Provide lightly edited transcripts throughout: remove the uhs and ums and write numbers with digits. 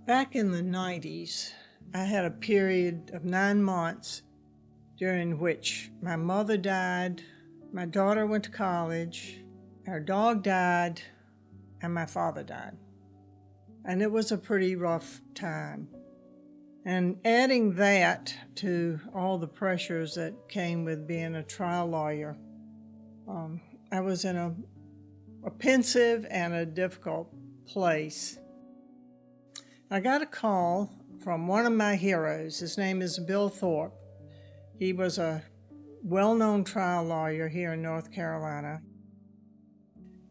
Back in the 90s, I had a period of 9 months during which my mother died, my daughter went to college, our dog died, and my father died. And it was a pretty rough time. And adding that to all the pressures that came with being a trial lawyer, I was in a pensive and a difficult place. I got a call from one of my heroes. His name is Bill Thorpe. He was a well-known trial lawyer here in North Carolina.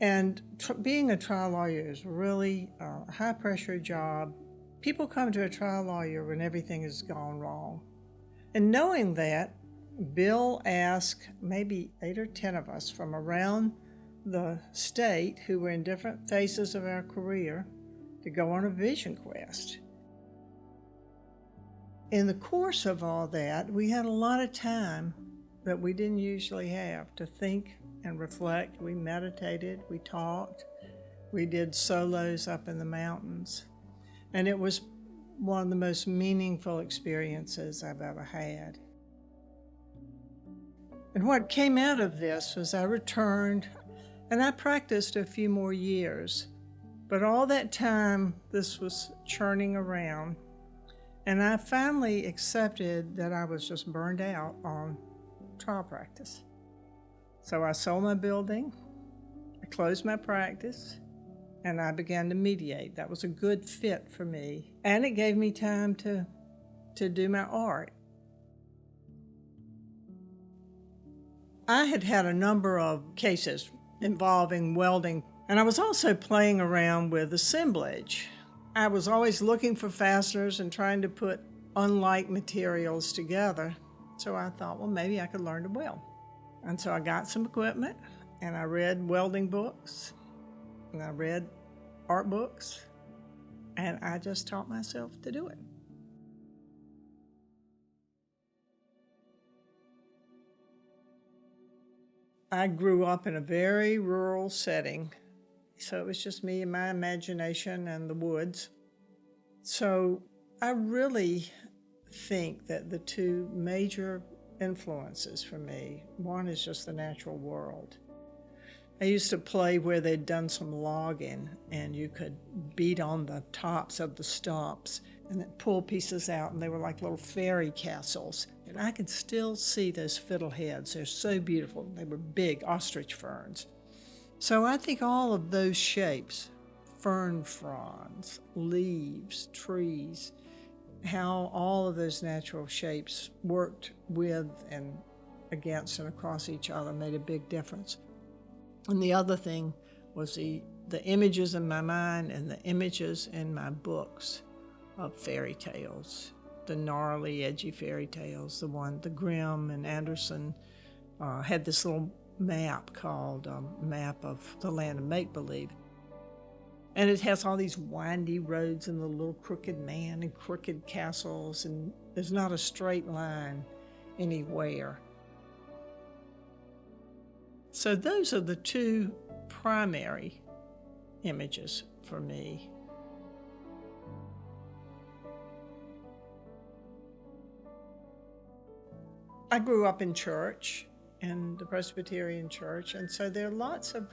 And being a trial lawyer is really a high-pressure job. People come to a trial lawyer when everything has gone wrong. And knowing that, Bill asked maybe 8 or 10 of us from around the state who were in different phases of our career to go on a vision quest. In the course of all that, we had a lot of time that we didn't usually have to think and reflect. We meditated, we talked, we did solos up in the mountains. And it was one of the most meaningful experiences I've ever had. And what came out of this was I returned and I practiced a few more years. But all that time, this was churning around. And I finally accepted that I was just burned out on trial practice. So I sold my building, I closed my practice, and I began to mediate. That was a good fit for me. And it gave me time to do my art. I had had a number of cases involving welding, and I was also playing around with assemblage. I was always looking for fasteners and trying to put unlike materials together. So I thought, well, maybe I could learn to weld. And so I got some equipment, and I read welding books, and I read art books, and I just taught myself to do it. I grew up in a very rural setting, so it was just me and my imagination and the woods. So I really think that the two major influences for me, one is just the natural world. I used to play where they'd done some logging, and you could beat on the tops of the stumps and then pull pieces out, and they were like little fairy castles. And I could still see those fiddleheads. They're so beautiful. They were big ostrich ferns. So I think all of those shapes, fern fronds, leaves, trees, how all of those natural shapes worked with and against and across each other made a big difference. And the other thing was the images in my mind and the images in my books of fairy tales, the gnarly, edgy fairy tales, the Grimm and Anderson had this little map called Map of the Land of Make-Believe. And it has all these windy roads and the little crooked man and crooked castles, and there's not a straight line anywhere. So those are the two primary images for me. I grew up in church, in the Presbyterian church, and so there are lots of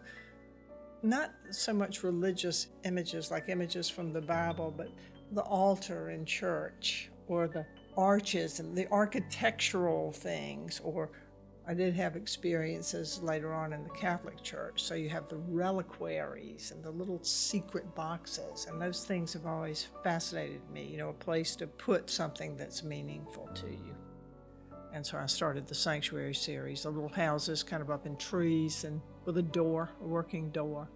not so much religious images like images from the Bible, but the altar in church, or the arches and the architectural things, or I did have experiences later on in the Catholic Church. So you have the reliquaries and the little secret boxes, and those things have always fascinated me, a place to put something that's meaningful to you. And so I started the Sanctuary series, the little houses kind of up in trees and with a door, a working door.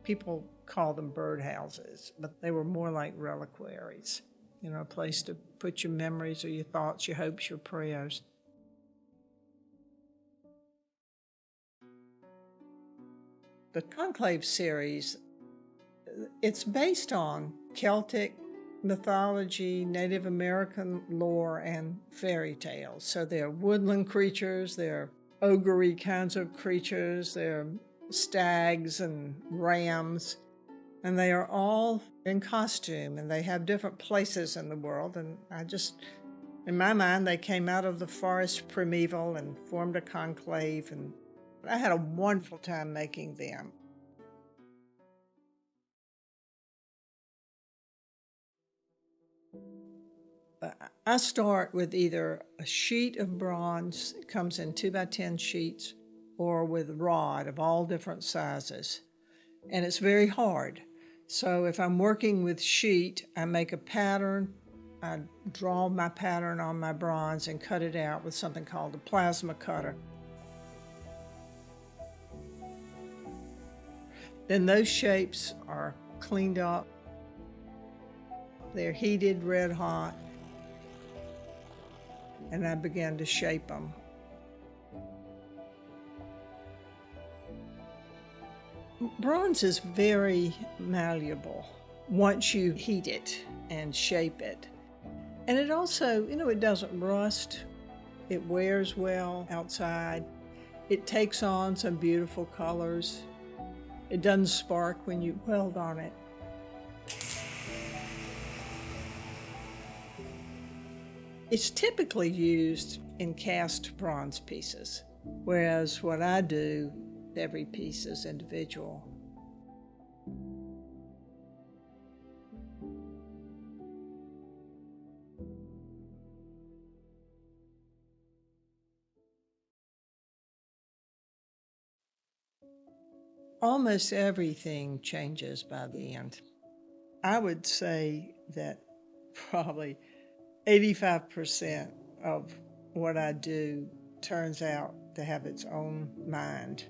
People call them birdhouses, but they were more like reliquaries, a place to put your memories or your thoughts, your hopes, your prayers. The Conclave series, it's based on Celtic mythology, Native American lore, and fairy tales. So they're woodland creatures, they're ogre-y kinds of creatures, they're stags and rams. And they are all in costume, and they have different places in the world. And in my mind, they came out of the forest primeval and formed a conclave, and I had a wonderful time making them. I start with either a sheet of bronze, it comes in 2x10 sheets, or with rod of all different sizes. And it's very hard. So if I'm working with sheet, I make a pattern, I draw my pattern on my bronze and cut it out with something called a plasma cutter. Then those shapes are cleaned up. They're heated red hot, and I began to shape them. Bronze is very malleable once you heat it and shape it. And it also, it doesn't rust. It wears well outside. It takes on some beautiful colors. It doesn't spark when you weld on it. It's typically used in cast bronze pieces, whereas what I do, every piece is individual. Almost everything changes by the end. I would say that probably 85% of what I do turns out to have its own mind.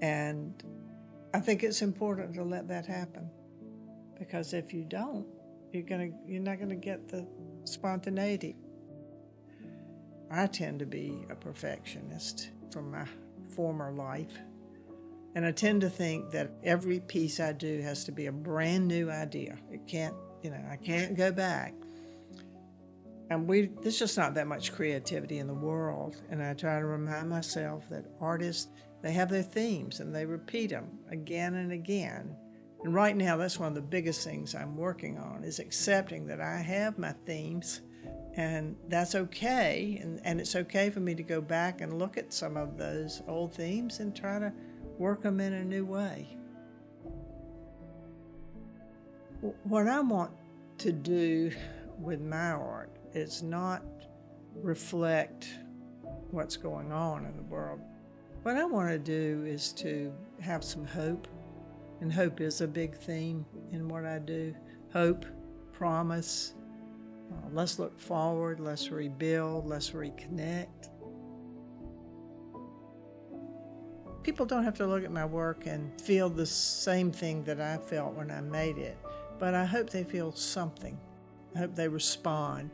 And I think it's important to let that happen, because if you don't, you're not gonna get the spontaneity. I tend to be a perfectionist from my former life, and I tend to think that every piece I do has to be a brand new idea. It can't, I can't go back. And there's just not that much creativity in the world. And I try to remind myself that artists, they have their themes and they repeat them again and again. And right now, that's one of the biggest things I'm working on, is accepting that I have my themes, and that's okay. And it's okay for me to go back and look at some of those old themes and try to work them in a new way. What I want to do with my art is not reflect what's going on in the world. What I want to do is to have some hope, and hope is a big theme in what I do. Hope, promise, let's look forward, let's rebuild, let's reconnect. People don't have to look at my work and feel the same thing that I felt when I made it, but I hope they feel something. I hope they respond.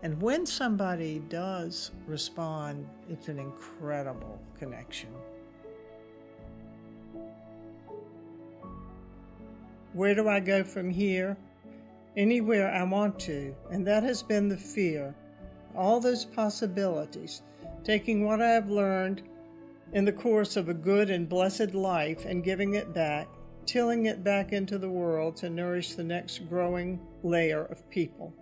And when somebody does respond, it's an incredible connection. Where do I go from here? Anywhere I want to, and that has been the fear. All those possibilities, taking what I have learned in the course of a good and blessed life and giving it back, tilling it back into the world to nourish the next growing layer of people.